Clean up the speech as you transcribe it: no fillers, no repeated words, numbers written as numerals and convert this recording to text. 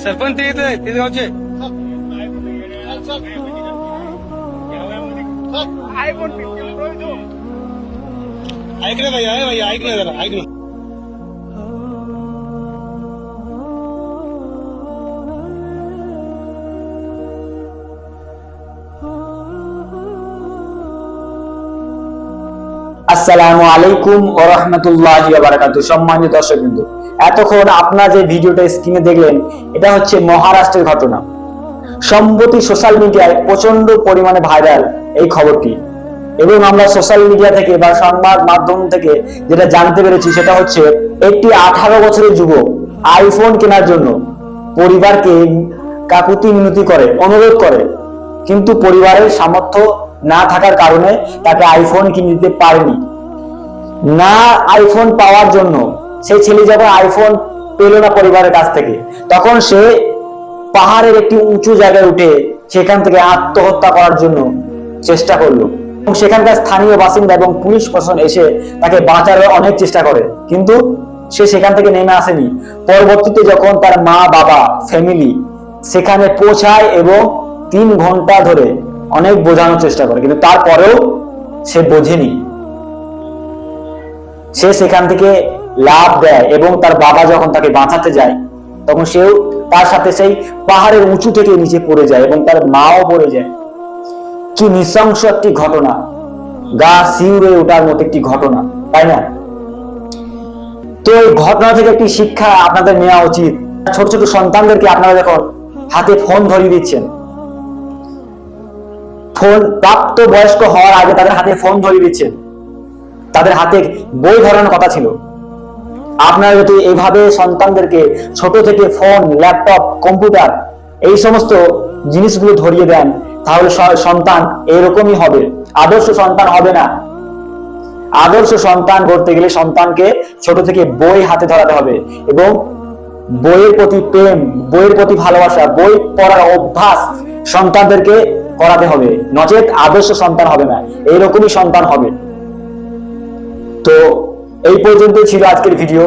सरपंच ते गावचे ऐक ना भैया ऐक ना जरा ऐक ना আসসালামু আলাইকুম ওয়া রাহমাতুল্লাহি ওয়া বারাকাতুহু। সম্মানিত দর্শকবৃন্দ, এতক্ষণ আপনারা যে ভিডিওটা স্ক্রিনে দেখলেন, এটা হচ্ছে মহারাষ্ট্রের ঘটনা। সম্প্রতি সোশ্যাল মিডিয়ায় প্রচন্ড পরিমাণে ভাইরাল এই খবরটি, এবং আমরা সোশ্যাল মিডিয়া থেকে বা সংবাদ মাধ্যম থেকে যেটা জানতে পেরেছি সেটা হচ্ছে একটি 18 বছরের যুবক আইফোন কেনার জন্য পরিবারকে কাকুতি মিনতি করে, অনুরোধ করে, কিন্তু পরিবারের সামর্থ্য না থাকার কারণে তাকে আইফোন কিনে দিতে পারেনি। না আইফোন পাওয়ার জন্য সেই ছেলে যখন আইফোন পেল না পরিবারের কাছ থেকে, তখন সে পাহাড়ের একটি উঁচু জায়গায় উঠে সেখান থেকে আত্মহত্যা করার জন্য চেষ্টা করলো, এবং সেখানকার স্থানীয় বাসিন্দা এবং পুলিশ প্রশাসন এসে তাকে বাঁচার অনেক চেষ্টা করে, কিন্তু সে সেখান থেকে নেমে আসেনি। পরবর্তীতে যখন তার মা বাবা ফ্যামিলি সেখানে পৌঁছায় এবং 3 ঘন্টা ধরে অনেক বোঝানোর চেষ্টা করে, কিন্তু তারপরেও সে বোঝেনি। সে সেখান থেকে লাফ দেয় এবং তার বাবা যখন তাকে বাঁচাতে যায় তখন সেও তার সাথে সেই পাহাড়ের উঁচু থেকে নিচে পড়ে যায় এবং তার মাও পড়ে যায়। কি নৃশংস একটি ঘটনা, গা শিউরে ওঠার মতো একটি ঘটনা, তাই না? তো এই ঘটনা থেকে একটি শিক্ষা আপনাদের নেওয়া উচিত। ছোট ছোট সন্তানদেরকে আপনারা যখন হাতে ফোন ধরিয়ে দিচ্ছেন, ফোন প্রাপ্ত বয়স্ক হওয়ার আগে তাদের হাতে ফোন ধরিয়ে দিচ্ছেন, তাদের হাতে বই ধরানোর কথা ছিল। আপনারা যদি এইভাবে সন্তানদেরকে ছোট থেকে ফোন, ল্যাপটপ, কম্পিউটার এই সমস্ত জিনিসগুলো ধরিয়ে দেন, তাহলে সন্তান এরকমই হবে, আদর্শ সন্তান হবে না। আদর্শ সন্তান গড়তে গেলে সন্তানকে ছোট থেকে বই হাতে ধরাতে হবে এবং বইয়ের প্রতি প্রেম, বইয়ের প্রতি ভালোবাসা, বই পড়ার অভ্যাস সন্তানদেরকে করাতে হবে, নচেত আদর্শ সন্তান হবে না, এইরকমই সন্তান হবে। তো এই পর্যন্ত ছিল আজকের ভিডিও।